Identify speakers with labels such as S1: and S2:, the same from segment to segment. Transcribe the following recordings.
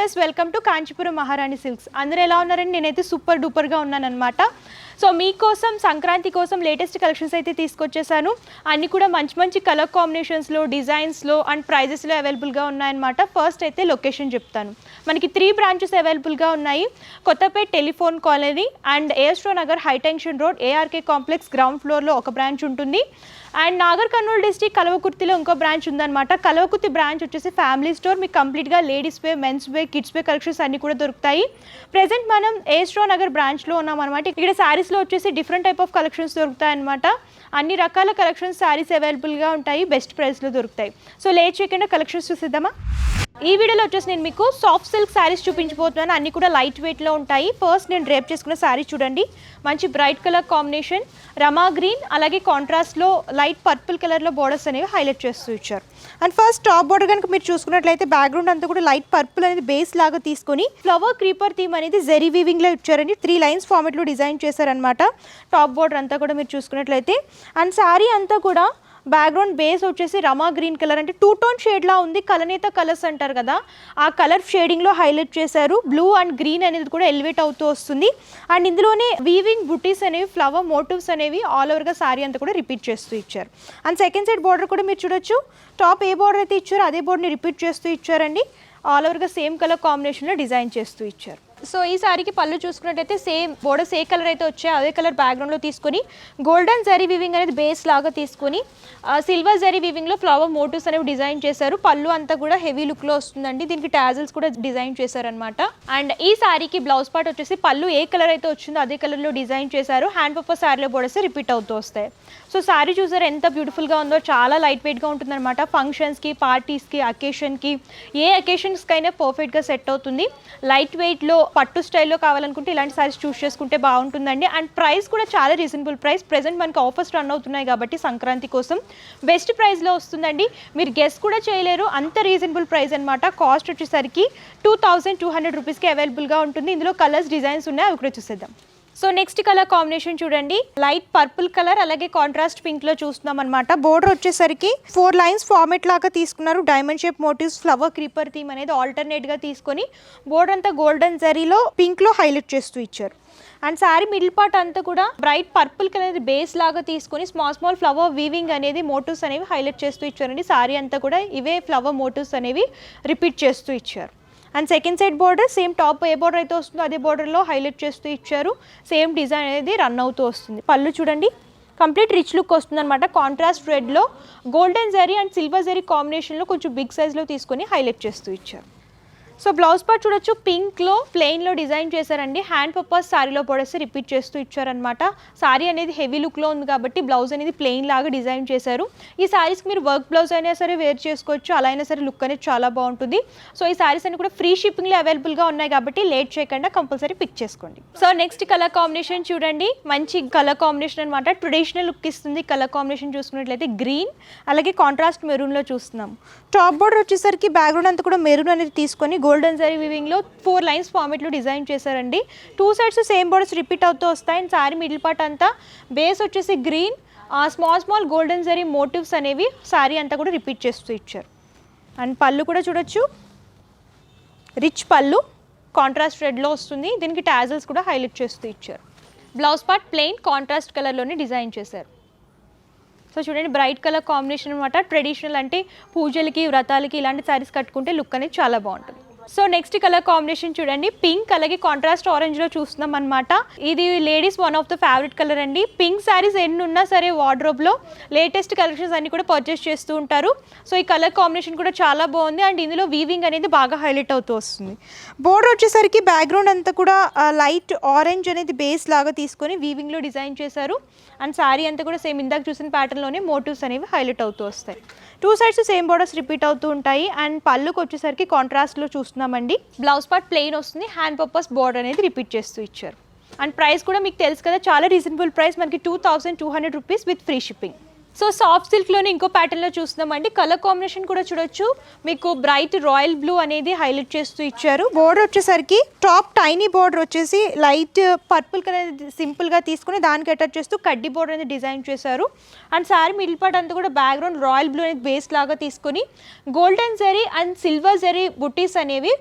S1: Viewers, welcome to Kanchipuram మహారాణి silks. అందరూ ఎలా ఉన్నారండి? నేనైతే సూపర్ డూపర్గా ఉన్నానన్నమాట. సో మీకోసం సంక్రాంతి కోసం లేటెస్ట్ కలెక్షన్స్ అయితే తీసుకొచ్చేసాను. అన్నీ కూడా మంచి మంచి కలర్ కాంబినేషన్స్లో, డిజైన్స్లో అండ్ ప్రైజెస్లో అవైలబుల్గా ఉన్నాయన్నమాట. ఫస్ట్ అయితే లొకేషన్ చెప్తాను. మనకి 3 బ్రాంచెస్ అవైలబుల్గా ఉన్నాయి. కొత్తపేట టెలిఫోన్ కాలనీ అండ్ ఏఎస్ట్రో Nagar high tension road ARK complex ground ఫ్లోర్లో ఒక బ్రాంచ్ ఉంటుంది. అండ్ నాగర్ కర్నూలు డిస్ట్రిక్ట్ కలవకుర్తిలో ఇంకో బ్రాంచ్ ఉందన్నమాట. కలవకుర్తి బ్రాంచ్ వచ్చేసి ఫ్యామిలీ స్టోర్. మీకు కంప్లీట్గా ladies wear, men's wear, kids wear collections అన్నీ కూడా దొరుకుతాయి. ప్రెజెంట్ మనం ఏఎస్ట్రో నగర్ బ్రాంచ్లో ఉన్నామన్నమాట. ఇక్కడ శారీస్లో వచ్చేసి డిఫరెంట్ టైప్ ఆఫ్ కలెక్షన్స్ దొరుకుతాయి అన్నమాట. అన్ని రకాల కలెక్షన్స్ శారీస్ అవైలబుల్గా ఉంటాయి, బెస్ట్ ప్రైస్లో దొరుకుతాయి. సో లేట్ చేయకుండా కలెక్షన్స్ చూసిద్దామా? ఈ వీడియోలో వచ్చేసి నేను మీకు సాఫ్ట్ సిల్క్ శారీస్ చూపించబోతున్నాను. అన్ని కూడా లైట్ వెయిట్లో ఉంటాయి. ఫస్ట్ నేను డ్రేప్ చేసుకున్న శారీ చూడండి. మంచి బ్రైట్ కలర్ కాంబినేషన్, రమా గ్రీన్ అలాగే కాంట్రాస్ట్లో లైట్ పర్పుల్ కలర్లో బోర్డర్స్ అనేవి హైలైట్ చేస్తూ ఇచ్చారు. అండ్ ఫస్ట్ టాప్ బోర్డర్ కనుక మీరు చూసుకున్నట్లయితే బ్యాక్గ్రౌండ్ అంతా కూడా లైట్ పర్పుల్ అనేది బేస్ లాగా తీసుకొని ఫ్లవర్ క్రీపర్ థీమ్ అనేది జెరీ వీవింగ్లో ఇచ్చారండి. 3 లైన్స్ ఫార్మెట్లో డిజైన్ చేశారనమాట. టాప్ బోర్డర్ అంతా కూడా మీరు చూసుకున్నట్లయితే అండ్ శారీ అంతా కూడా బ్యాక్గ్రౌండ్ బేస్ వచ్చేసి రమా గ్రీన్ కలర్, అంటే 2 టోన్ షేడ్లా ఉంది. కలనేత కలర్స్ అంటారు కదా, ఆ కలర్ షేడింగ్లో హైలైట్ చేశారు. బ్లూ అండ్ గ్రీన్ అనేది కూడా ఎలివేట్ అవుతూ వస్తుంది. అండ్ ఇందులోనే వీవింగ్ బుటీస్ అనేవి, ఫ్లవర్ మోటివ్స్ అనేవి ఆల్ ఓవర్గా శారీ అంతా కూడా రిపీట్ చేస్తూ ఇచ్చారు. అండ్ సెకండ్ సైడ్ బార్డర్ కూడా మీరు చూడొచ్చు. టాప్ ఏ బార్డర్ అయితే ఇచ్చారో అదే బార్డర్ని రిపీట్ చేస్తూ ఇచ్చారండి. ఆల్ ఓవర్గా సేమ్ కలర్ కాంబినేషన్లో డిజైన్ చేస్తూ ఇచ్చారు. సో ఈ సారీకి పళ్ళు చూసుకున్నట్టయితే సేమ్ బోర్డర్స్ ఏ కలర్ అయితే వచ్చాయో అదే కలర్ బ్యాక్గ్రౌండ్లో తీసుకొని గోల్డెన్ జరీ వీవింగ్ అనేది బేస్ లాగా తీసుకొని సిల్వర్ జరీ వీవింగ్లో ఫ్లవర్ మోటివ్స్ అనేవి డిజైన్ చేశారు. పళ్ళు అంతా కూడా హెవీ లుక్లో వస్తుందండి. దీనికి టాజిల్స్ కూడా డిజైన్ చేశారనమాట. అండ్ ఈ సారీకి బ్లౌజ్ పార్ట్ వచ్చేసి పళ్ళు ఏ కలర్ అయితే వచ్చిందో అదే కలర్లో డిజైన్ చేశారు. హ్యాండ్ పర్పస్ శారీలో బోర్డర్స్ రిపీట్ అవుతూ వస్తాయి. సో శారీ చూసారు ఎంత బ్యూటిఫుల్గా ఉందో. చాలా లైట్ వెయిట్గా ఉంటుందన్నమాట. ఫంక్షన్స్కి, పార్టీస్కి, అకేషన్కి, ఏ అకేషన్స్కైనా పర్ఫెక్ట్గా సెట్ అవుతుంది. లైట్ వెయిట్లో పట్టు స్టైల్లో కావాలనుకుంటే ఇలాంటి సారీస్ చూస్ చేసుకుంటే బాగుంటుందండి. అండ్ ప్రైస్ కూడా చాలా రీజనబుల్ ప్రైస్. ప్రెజెంట్ మనకి ఆఫర్స్ రన్ అవుతున్నాయి కాబట్టి సంక్రాంతి కోసం బెస్ట్ ప్రైస్లో వస్తుందండి. మీరు గెస్ కూడా చేయలేరు, అంత రీజనబుల్ ప్రైస్ అనమాట. కాస్ట్ వచ్చేసరికి 2200 రూపీస్కి అవైలబుల్గా ఉంటుంది. ఇందులో కలర్స్, డిజైన్స్ ఉన్నాయి, అవి కూడా చూసేద్దాం. సో నెక్స్ట్ కలర్ కాంబినేషన్ చూడండి. లైట్ పర్పుల్ కలర్ అలాగే కాంట్రాస్ట్ పింక్ లో చూస్తున్నాం అనమాట. బోర్డర్ వచ్చేసరికి 4 లైన్స్ ఫార్మేట్ లాగా తీసుకున్నారు. Diamond shape motifs, flower creeper theme అనేది ఆల్టర్నేట్ గా తీసుకొని బోర్డర్ అంతా గోల్డెన్ జరీలో పింక్ లో హైలైట్ చేస్తూ ఇచ్చారు. అండ్ శారీ మిడిల్ పార్ట్ అంతా కూడా బ్రైట్ పర్పుల్ కలర్ బేస్ లాగా తీసుకొని స్మాల్ ఫ్లవర్ వీవింగ్ అనేది మోటివ్స్ అనేవి హైలైట్ చేస్తూ ఇచ్చారండి. శారీ అంతా కూడా ఇవే ఫ్లవర్ మోటివ్స్ అనేవి రిపీట్ చేస్తూ ఇచ్చారు. And second side border same top A border అయితే వస్తుందో అదే బార్డర్లో హైలైట్ చేస్తూ ఇచ్చారు. సేమ్ డిజైన్ అనేది రన్ అవుతూ వస్తుంది. పళ్ళు చూడండి, కంప్లీట్ రిచ్ లుక్ వస్తుంది అనమాట. కాంట్రాస్ట్ రెడ్లో golden zari and silver zari కాంబినేషన్లో కొంచెం బిగ్ సైజ్లో తీసుకొని హైలైట్ చేస్తూ ఇచ్చారు. సో బ్లౌజ్ పార్ట్ చూడొచ్చు, పింక్లో ప్లెయిన్లో డిజైన్ చేశారండి. హ్యాండ్ పర్పస్ శారీలో పొడేసి రిపీట్ చేస్తూ ఇచ్చారనమాట. శారీ అనేది హెవీ లుక్లో ఉంది కాబట్టి బ్లౌజ్ అనేది ప్లెయిన్ లాగా డిజైన్ చేశారు. ఈ శారీస్కి మీరు వర్క్ బ్లౌజ్ అయినా సరే వేర్ చేసుకోవచ్చు, అలా అయినా సరే లుక్ అనేది చాలా బాగుంటుంది. సో ఈ శారీస్ అన్ని కూడా ఫ్రీ షిప్పింగ్లో అవైలబుల్గా ఉన్నాయి కాబట్టి లేట్ చేయకుండా కంపల్సరీ పిక్ చేసుకోండి. సో నెక్స్ట్ కలర్ కాంబినేషన్ చూడండి. మంచి కలర్ కాంబినేషన్ అనమాట. ట్రెడిషనల్ లుక్ ఇస్తుంది. కలర్ కాంబినేషన్ చూసుకున్నట్లయితే గ్రీన్ అలాగే కాంట్రాస్ట్ మెరూన్లో చూస్తున్నాం. టాప్ బోర్డర్ వచ్చేసరికి బ్యాక్గ్రౌండ్ అంతా కూడా మెరూన్ అనేది తీసుకొని గోల్డెన్ జరీ వీవింగ్లో 4 లైన్స్ ఫార్మేట్లో డిజైన్ చేశారండి. 2 సైడ్స్ సేమ్ బోర్డర్స్ రిపీట్ అవుతూ వస్తాయి. అండ్ శారీ మిడిల్ పార్ట్ అంతా బేస్ వచ్చేసి green, small golden zari motifs అనేవి శారీ అంతా కూడా రిపీట్ చేస్తూ ఇచ్చారు. అండ్ పళ్ళు కూడా చూడొచ్చు, రిచ్ పళ్ళు కాంట్రాస్ట్ రెడ్లో వస్తుంది. దీనికి టాజల్స్ కూడా హైలైట్ చేస్తూ ఇచ్చారు. బ్లౌజ్ పార్ట్ ప్లెయిన్ కాంట్రాస్ట్ కలర్లోనే డిజైన్ చేశారు. సో చూడండి, బ్రైట్ కలర్ కాంబినేషన్ అనమాట. ట్రెడిషనల్ అంటే పూజలకి, వ్రతాలకి ఇలాంటి శారీస్ కట్టుకుంటే లుక్ అనేది చాలా బాగుంటుంది. సో నెక్స్ట్ కలర్ కాంబినేషన్ చూడండి. పింక్ అలాగే కాంట్రాస్ట్ ఆరెంజ్లో చూస్తున్నాం అనమాట. ఇది ladies one of the favourite colour అండి. పింక్ శారీస్ ఎన్ని ఉన్నా సరే వార్డ్రోబ్లో లేటెస్ట్ కలెక్షన్స్ అన్ని కూడా పర్చేస్ చేస్తూ ఉంటారు. సో ఈ కలర్ కాంబినేషన్ కూడా చాలా బాగుంది. అండ్ ఇందులో వీవింగ్ అనేది బాగా హైలైట్ అవుతూ వస్తుంది. బోర్డర్ వచ్చేసరికి బ్యాక్గ్రౌండ్ అంతా కూడా లైట్ ఆరెంజ్ అనేది బేస్ లాగా తీసుకొని వీవింగ్లో డిజైన్ చేశారు. అండ్ శారీ అంతా కూడా సేమ్ ఇందాక చూసిన ప్యాటర్న్లోనే మోటివ్స్ అనేవి హైలైట్ అవుతూ వస్తాయి. 2 సైడ్స్ సేమ్ బోర్డర్స్ రిపీట్ అవుతూ ఉంటాయి. అండ్ పళ్ళుకి వచ్చేసరికి కాంట్రాస్ట్లో చూస్తున్నామండి. బ్లౌజ్ పార్ట్ ప్లెయిన్ వస్తుంది. హ్యాండ్ పర్పస్ బోర్డర్ అనేది రిపీట్ చేస్తూ ఇచ్చారు. అండ్ ప్రైస్ కూడా మీకు తెలుసు కదా, చాలా రీజనబుల్ ప్రైస్. మనకి 2200 rupees with free shipping. So soft సిల్క్లోనే ఇంకో ప్యాటర్న్లో చూస్తున్నామండి. కలర్ కాంబినేషన్ కూడా చూడొచ్చు. మీకు బ్రైట్ రాయల్ బ్లూ అనేది హైలైట్ చేస్తూ ఇచ్చారు. బోర్డర్ వచ్చేసరికి టాప్ టైనీ బోర్డర్ వచ్చేసి లైట్ పర్పుల్ కలర్ సింపుల్గా తీసుకుని దానికి అటాచ్ చేస్తూ కడ్డీ బోర్డర్ అనేది డిజైన్ చేశారు. అండ్ శారీ మిడిల్ పార్ట్ అంతా కూడా బ్యాక్గ్రౌండ్ రాయల్ బ్లూ అనేది బేస్ లాగా తీసుకొని golden zari and silver zari బుటీస్ అనేవి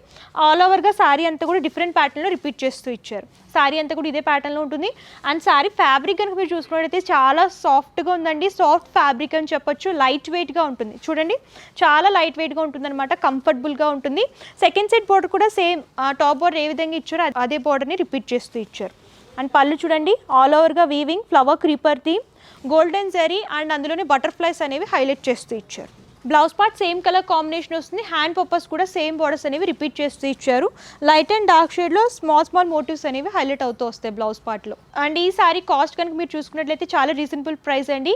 S1: ఆల్ ఓవర్గా శారీ అంతా కూడా డిఫరెంట్ ప్యాటర్న్లో రిపీట్ చేస్తూ ఇచ్చారు. శారీ అంతా కూడా ఇదే ప్యాటర్న్లో ఉంటుంది. అండ్ శారీ ఫ్యాబ్రిక్ కనుక మీరు చూసుకున్నట్టయితే చాలా సాఫ్ట్గా ఉందండి. సాఫ్ట్ ఫ్యాబ్రిక్ అని చెప్పొచ్చు. లైట్ వెయిట్గా ఉంటుంది. చూడండి చాలా లైట్ వెయిట్గా ఉంటుంది అనమాట. కంఫర్టబుల్గా ఉంటుంది. సెకండ్ సెట్ బోర్డర్ కూడా సేమ్ టాప్ బోర్డర్ ఏ విధంగా ఇచ్చారో అదే బోర్డర్ని రిపీట్ చేస్తూ ఇచ్చారు. అండ్ పళ్ళు చూడండి ఆల్ ఓవర్గా weaving flower creeper theme golden zari and అందులోనే బటర్ఫ్లైస్ అనేవి హైలైట్ చేస్తూ ఇచ్చారు. Blouse part same colour combination వస్తుంది. హ్యాండ్ పర్పస్ కూడా సేమ్ బోర్డర్స్ అనేవి రిపీట్ చేస్తూ ఇచ్చారు. లైట్ అండ్ డార్క్ షేడ్లో స్మాల్ మోటివ్స్ అనేవి హైలైట్ అవుతూ వస్తాయి బ్లౌజ్ పార్ట్లో. అండ్ ఈ సారీ కాస్ట్ కనుక మీరు చూసుకున్నట్లయితే చాలా రీజనబుల్ ప్రైస్ అండి.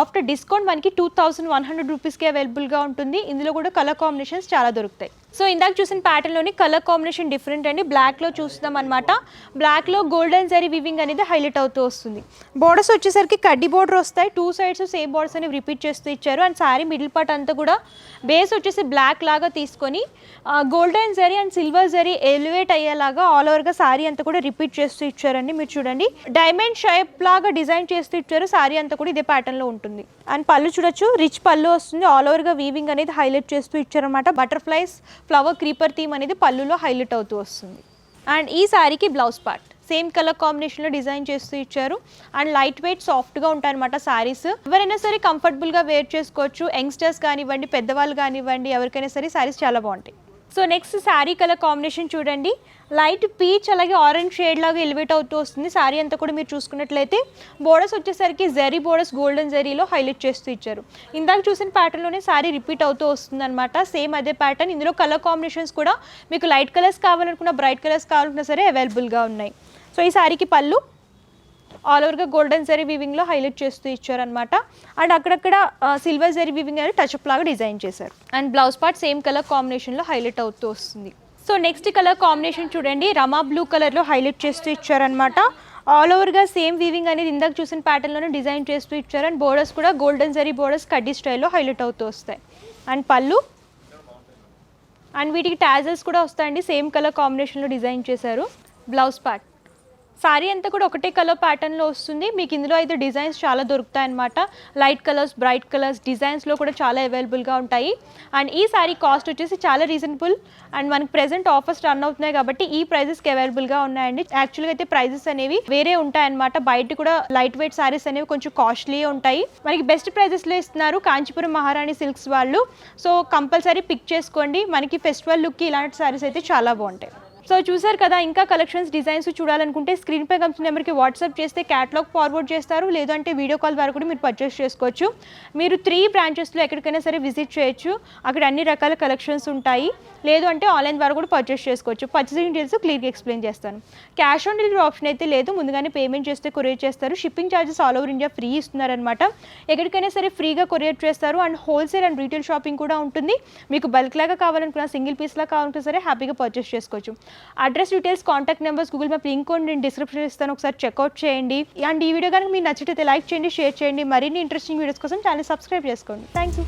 S1: ఆఫ్టర్ డిస్కౌంట్ మనకి 2100 రూపీస్కి అవైలబుల్గా ఉంటుంది. ఇందులో కూడా కలర్ కాంబినేషన్స్ చాలా దొరుకుతాయి. సో ఇందాక చూసిన ప్యాటర్న్లోని కలర్ కాంబినేషన్ డిఫరెంట్ అండి. బ్లాక్లో చూస్తున్నాం అనమాట. బ్లాక్లో గోల్డెన్ జరీ వివింగ్ అనేది హైలైట్ అవుతూ వస్తుంది. బోర్డర్స్ వచ్చేసరికి కడ్డీ బోర్డర్ వస్తాయి. 2 సైడ్స్ సేమ్ బోర్డర్స్ అనేవి రిపీట్ చేస్తూ ఇచ్చారు. అండ్ శారీ మిడిల్ పార్ట్ అంతా కూడా బేస్ వచ్చేసి బ్లాక్ లాగా తీసుకొని golden zari and silver zari elevate అయ్యేలాగా ఆల్ ఓవర్గా శారీ అంతా కూడా రిపీట్ చేస్తూ ఇచ్చారండి. మీరు చూడండి డైమండ్ షేప్ లాగా డిజైన్ చేస్తూ ఇచ్చారు. శారీ అంతా కూడా ఇదే ప్యాటర్న్లో ఉంటుంది. అండ్ పళ్ళు చూడొచ్చు రిచ్ పళ్ళు వస్తుంది. ఆల్ ఓవర్గా వీవింగ్ అనేది హైలైట్ చేస్తూ ఇచ్చారనమాట. బటర్ఫ్లైస్ ఫ్లవర్ క్రీపర్ థీమ్ అనేది పళ్ళులో హైలైట్ అవుతూ వస్తుంది. అండ్ ఈ శారీకి బ్లౌజ్ పార్ట్ సేమ్ కలర్ కాంబినేషన్లో డిజైన్ చేస్తూ ఇచ్చారు. అండ్ లైట్ వెయిట్ సాఫ్ట్గా ఉంటాయి అనమాట శారీస్. ఎవరైనా సరే కంఫర్టబుల్గా వేర్ చేసుకోవచ్చు. యంగ్స్టర్స్ కానివ్వండి, పెద్దవాళ్ళు కానివ్వండి, ఎవరికైనా సరే శారీస్ చాలా బాగుంటాయి. So next sari colour combination చూడండి. లైట్ పీచ్ అలాగే ఆరెంజ్ షేడ్ లాగా ఎలివేట్ అవుతూ వస్తుంది. శారీ అంతా కూడా మీరు చూసుకున్నట్లయితే బోర్డర్స్ వచ్చేసరికి జరీ బోర్డర్స్ గోల్డెన్ జరీలో హైలైట్ చేస్తూ ఇచ్చారు. ఇందాక చూసిన ప్యాటర్న్లోనే శారీ రిపీట్ అవుతూ వస్తుంది అనమాట. సేమ్ అదే ప్యాటర్న్. ఇందులో కలర్ కాంబినేషన్స్ కూడా మీకు లైట్ కలర్స్ కావాలనుకున్నా, బ్రైట్ కలర్స్ కావాలనుకున్నా సరే అవైలబుల్గా ఉన్నాయి. సో ఈ శారీకి పళ్ళు ఆల్ ఓవర్గా గోల్డెన్ జరీ వీవింగ్లో హైలైట్ చేస్తూ ఇచ్చారనమాట. అండ్ అక్కడక్కడ సిల్వర్ జరీ వీవింగ్ అనేది టచ్అప్ లాగా డిజైన్ చేశారు. And blouse part same colour కాంబినేషన్లో హైలైట్ అవుతూ వస్తుంది. సో నెక్స్ట్ కలర్ కాంబినేషన్ చూడండి. రమా బ్లూ కలర్లో హైలైట్ చేస్తూ ఇచ్చారనమాట. ఆల్ ఓవర్గా సేమ్ వీవింగ్ అనేది ఇందాక చూసిన ప్యాటర్న్లోనే డిజైన్ చేస్తూ ఇచ్చారు. అండ్ బోర్డర్స్ కూడా గోల్డెన్ జరీ బోర్డర్స్ కడ్డీ స్టైల్లో హైలైట్ అవుతూ వస్తాయి. అండ్ పళ్ళు అండ్ వీటికి టాజల్స్ కూడా వస్తాయండి. సేమ్ కలర్ కాంబినేషన్లో డిజైన్ చేశారు. బ్లౌజ్ పార్ట్ శారీ అంతా కూడా ఒకటే కలర్ ప్యాటర్న్లో వస్తుంది. మీకు ఇందులో అయితే డిజైన్స్ చాలా దొరుకుతాయి అన్నమాట. లైట్ కలర్స్, బ్రైట్ కలర్స్ డిజైన్స్లో కూడా చాలా అవైలబుల్గా ఉంటాయి. అండ్ ఈ శారీ కాస్ట్ వచ్చేసి చాలా రీజనబుల్. అండ్ మనకి ప్రెజెంట్ ఆఫర్స్ రన్ అవుతున్నాయి కాబట్టి ఈ ప్రైజెస్కి అవైలబుల్గా ఉన్నాయండి. యాక్చువల్గా అయితే ప్రైజెస్ అనేవి వేరే ఉంటాయన్నమాట. బయట కూడా లైట్ వెయిట్ శారీస్ అనేవి కొంచెం కాస్ట్లీ ఉంటాయి. మనకి బెస్ట్ ప్రైజెస్లో ఇస్తున్నారు కాంచీపురం మహారాణి సిల్క్స్ వాళ్ళు. సో కంపల్సరీ పిక్ చేసుకోండి. మనకి ఫెస్టివల్ లుక్కి ఇలాంటి శారీస్ అయితే చాలా బాగుంటాయి. సో చూసారు కదా, ఇంకా కలెక్షన్స్ డిజైన్స్ చూడాలనుకుంటే స్క్రీన్ పై కనిపిస్తున్న నెంబర్కి వాట్సాప్ చేస్తే క్యాటలాగ్ ఫార్వర్డ్ చేస్తారు. లేదంటే వీడియో కాల్ ద్వారా కూడా మీరు పర్చేస్ చేసుకోవచ్చు. మీరు 3 బ్రాంచెస్లో ఎక్కడికైనా సరే విజిట్ చేయొచ్చు. అక్కడ అన్ని రకాల కలెక్షన్స్ ఉంటాయి. లేదు అంటే ఆన్లైన్ ద్వారా కూడా పర్చేస్ చేసుకోవచ్చు. పర్చేసింగ్ డీటెయిల్స్ క్లియర్గా ఎక్స్ప్లెయిన్ చేస్తాను. క్యాష్ ఆన్ డెలివరీ ఆప్షన్ అయితే లేదు. ముందుగానే పేమెంట్ చేస్తే కొరియర్ చేస్తారు. Shipping charges all over India free ఇస్తున్నారనమాట. ఎక్కడికైనా సరే ఫ్రీగా కొరియర్ చేస్తారు. And wholesale and retail shopping కూడా ఉంటుంది. మీకు బల్క్ లాగా కావాలనుకున్నా, సింగిల్ పీస్ లాగా కావాలనుకున్నా సరే హ్యాపీగా పర్చేస్ చేసుకోవచ్చు. Address details, contact numbers, Google map link నేను డిస్క్రిప్షన్ ఇస్తాను. ఒకసారి చెక్అవుట్ చేయండి. అండ్ ఈ వీడియో కనుక మీకు నచ్చితే లైక్ చేయండి, షేర్ చేయండి. మరిన్ని ఇంట్రెస్టింగ్ వీడియోస్ కోసం ఛానల్ సబ్స్క్రైబ్ చేసుకోండి. Thank you.